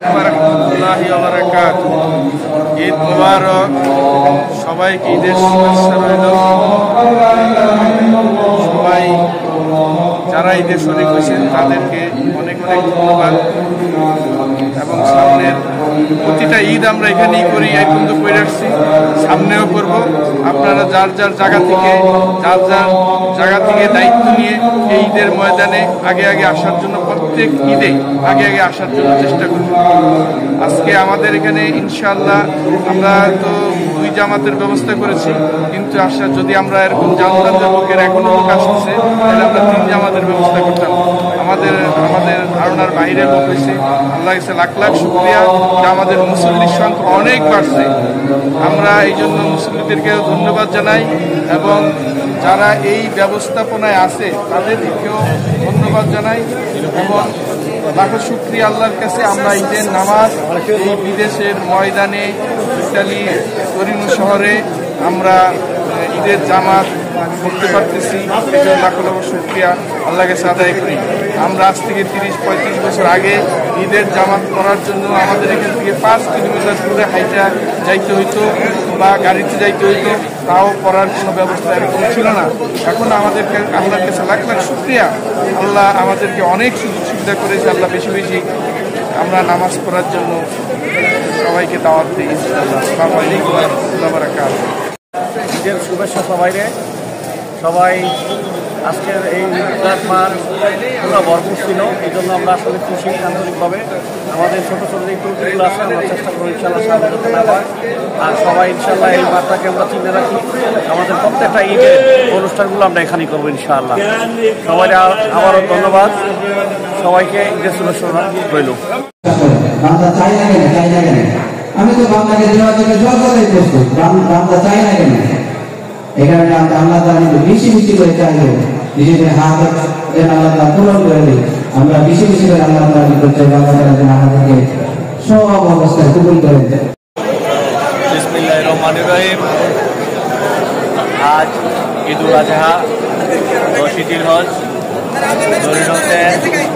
রাহমাতুল্লাহি ওয়া বারাকাতুহু। ঈদ মুবারক, সবাইকে ঈদের শুভেচ্ছা রইল। সবাই যারা ঈদের শরীক হয়েছেন তাদেরকে অনেক অনেক ধন্যবাদ। এবং সামনের প্রতিটা ঈদ আমরা এখানেই করি, এই পর্যন্ত করে আসছি, সামনেও করব। আপনারা যার যার জায়গা থেকে দায়িত্ব নিয়ে এই ঈদের ময়দানে আগে আসার জন্য, প্রত্যেক ঈদে আগে আসার জন্য চেষ্টা করব। আজকে আমাদের এখানে ইনশাআল্লাহ আমরা তো 2 জামাতের ব্যবস্থা করেছি, কিন্তু যদি আমরা এরকম জানতাম যে লোকের এখনো লোক আসছে, তাহলে আমরা 3 জামাতের ব্যবস্থা করতাম। আমাদের ধারণার বাইরে লোক হয়েছে। আল্লাহ কাছে লাখ লাখ শুকরিয়া যে আমাদের মুসল্লির সংখ্যা অনেক বাড়ছে। আমরা এই জন্য মুসল্লিদেরকে ধন্যবাদ জানাই এবং যারা এই ব্যবস্থাপনায় আছে তাদেরকেও ধন্যবাদ জানাই এবং লাখো শুকরিয়া আল্লাহর কাছে। আমরা ঈদের নামাজ এই বিদেশের ময়দানে, ইতালি তরিনো শহরে আমরা ঈদের জামাত করতে পারতেছি, লাখো লাখো শুকরিয়া আল্লাহর কাছে আদায় করি। আমরা আজ থেকে 30-35 বছর আগে ঈদের জামাত করার জন্য আমাদের এখান থেকে 5 কিলোমিটার দূরে হাইটা যাইতে হইতো বা গাড়িতে যাইতে হইতো, তাও করার কোনো ব্যবস্থা এরকম ছিল না। এখন আমাদেরকে আল্লাহর কাছে লাখ লাখ শুকরিয়া, আল্লাহ আমাদেরকে অনেক সুযোগ সুবিধা করেছে। আল্লাহ বেশি বেশি আমরা নামাজ পড়ার জন্য সবাইকে দাওয়াত দিই। আসসালামু আলাইকুম ওয়া রাহমাতুল্লাহি ওয়া বারাকাতুহু। ঈদের শুভেচ্ছা সবাই আজকের এই মাস পুরো ভরপুর ছিল, এই জন্য আমরা আসলে খুশি আন্তরিকভাবে। আমাদের ছোটো ছোটো যে ত্রুটিগুলো আছে আমরা চেষ্টা করি ইনশাল্লাহ সামনে করতে না হয়, আর সবাই ইনশাল্লাহ এই মাঠটাকে আমরা চিনে রাখি। আমাদের প্রত্যেকটা ঈদের অনুষ্ঠানগুলো আমরা এখানেই করবো ইনশাআল্লাহ। সবাই আবারও ধন্যবাদ, সবাইকে ঈদের শুভেচ্ছা রইল। আমি তো বাংলাকে দেওয়ার জন্য সর্বদাই প্রস্তুত। বাংলা চাই না কেন? এখানে আল্লাহ তাআলা বেশি করে চাইবো, নিজেদের হাত যেন আল্লাহ তাআলা পূরণ করে দিই। আমরা বেশি করে আল্লাহ তাআলা করতে বাংলা যেন আমাদেরকে সব অবস্থায় কবুল করে দেয়। বিসমিল্লাহির রহমানির রহিম। আজ ঈদুল আজহা, 10 জিলহজ। তরিনোতে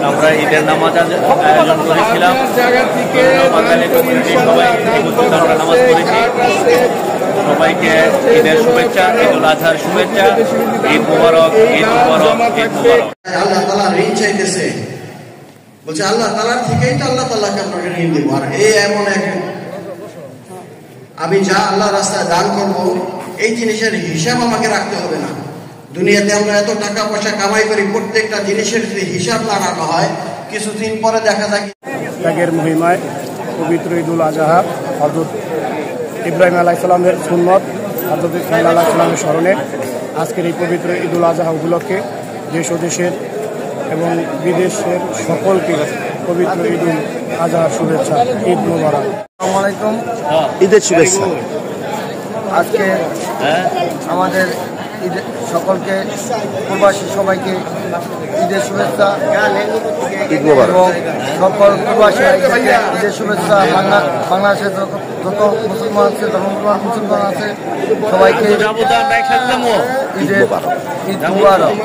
আমরা ঈদের নামাজ আয়োজন করেছিলাম। আমরা নামাজ পড়েছি। সবাইকে ঈদের শুভেচ্ছা, ঈদুল আজহার শুভেচ্ছা। ঈদ মুবারক, ঈদ মুবারক, ঈদ মুবারক। আল্লাহ তাআলা ঋণ চাইতেছে, বলছে আল্লাহ তাআলার থেকেই তো আল্লাহ তাআলাকে আপনাকে ঋণ দেবো। আর এমন এক আমি যা আল্লাহ রাস্তায় দান করবো, এই জিনিসের হিসাব আমাকে রাখতে হবে না। দুনিয়াতে আমরা এত টাকা পয়সা কামাই করি, প্রত্যেকটা জিনিসের যদি হিসাব না রাখা হয়, কিছুদিন পরে দেখা যায় ত্যাগের মহিমায় পবিত্র ঈদুল আজহা, হযরত ইব্রাহিম আলাইহিস সালামের সুন্নত, হযরত ইসমাঈল আলাইহিস সালামের স্মরণে আজকের এই পবিত্র ঈদুল আজহা উপলক্ষে দেশ ও দেশের এবং বিদেশের সকলকে পবিত্র ঈদুল আজহার শুভেচ্ছা। ঈদ মুবারক। আসসালামু আলাইকুম। ঈদের শুভেচ্ছা। আজকে আমাদের সকলকে, প্রবাসী সবাইকে ঈদের শুভেচ্ছা এবং সকল প্রবাসী ঈদের শুভেচ্ছা। বাংলাদেশের যত মুসলমান আছে, ধর্মপ্রাণ মুসলমান আছে, সবাইকে ঈদের ঈদ মুবারক।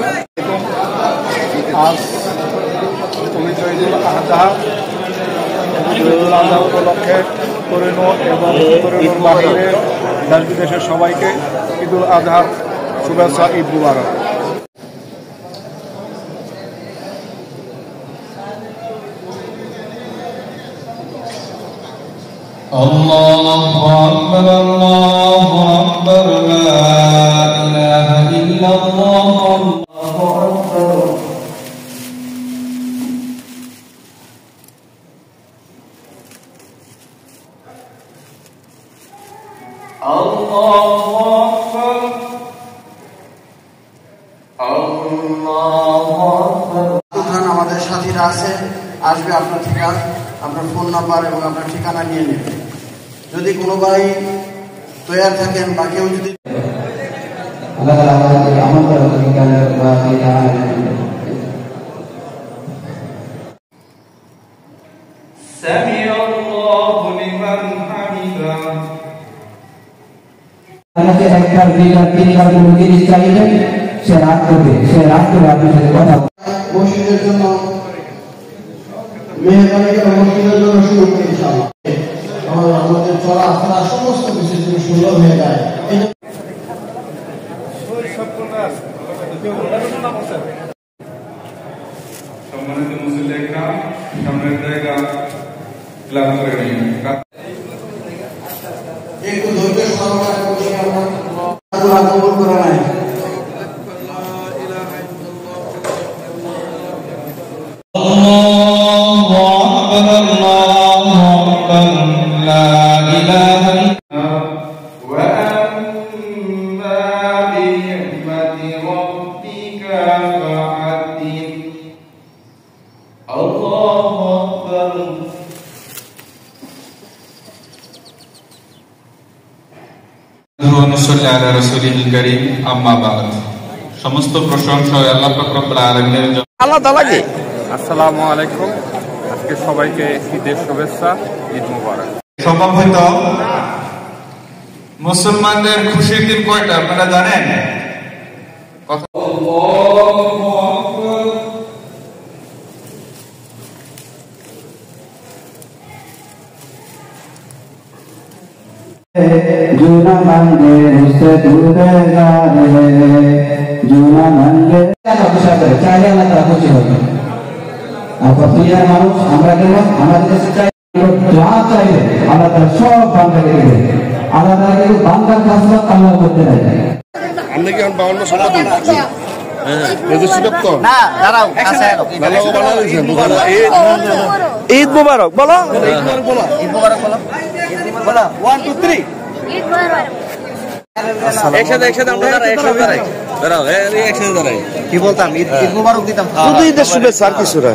আজ পবিত্র ঈদুল আজহা, ঈদুল আজহা উপলক্ষে তরিনো এবং তরিনোর বাহিরে দেশ বিদেশের সবাইকে ঈদুল আজহার শুভেচ্ছা, ঈদ মুবারক। আল্লাহু আকবার, আল্লাহু আকবার, লা ইলাহা ইল্লাল্লাহ, আল্লাহু আকবার। আল্লাহু আকবার, আল্লাহু আকবার। আমাদের সাথীরা আছে, আসবে আপনার ঠিকানা, আপনার ফোন নাম্বার এবং আপনার ঠিকানা নিয়ে নেবে। যদি কোনো ভাই তৈরি থাকেন বা কেউ যদি আল্লাহ তাআলা আমাদেরকে আমল করার তৌফিক দান করুন। সামিআল্লাহু লিমান হামিদা। আমাকে একবার দুইবার তিনবার কোনো জিনিস চাইলে সে রাগ করবে আপনার সাথে কথা। মসজিদের জন্য মেহরবানি করে মসজিদের জন্য শুরু করেছি। ক্লাব করে নিন। একটু ধৈর্য সহকারে বসে আমরা আল্লাহ কবুল করে নেয়। الله أكبر لا إله إلا وأما بنعمة ربك فحدث الله أكبر ونصلي على رسوله الكريم أما بعد সমস্ত প্রশংসা আল্লাহ পাক রব্বুল আলামিনের জন্য। আসসালামু আলাইকুম। আজকে সবাইকে ঈদের শুভেচ্ছা, ঈদ মুবারক। সম্ভবত মুসলমানদের খুশির দিন কয়টা আপনারা জানেন? जूना मंगे उससे डूबेगा रे जूना मंगे চাইলে আল্লাহ তারা খুশি হবে। আর দুনিয়ার মানুষ আমরা কেমন আমাদের কাছে চাই যা চাইবে আল্লাহ তারা সব বান্দা দেবে। আল্লাহ তারা কিন্তু বান্দার কাজ আল্লাহ করতে দেয়। আমরা কি এখন 52 শপথ দিচ্ছি? ঈদ মুবারক বলো, ঈদ মুবারক বলো, বলো 1 2 3 ঈদ মুবারক। একসাথে আমরা দাঁড়াই, একসাথে দাঁড়াই। কি বলতাম? ঈদ মুবারক দিতাম, শুধু ঈদের শুভেচ্ছা আর কিছু না।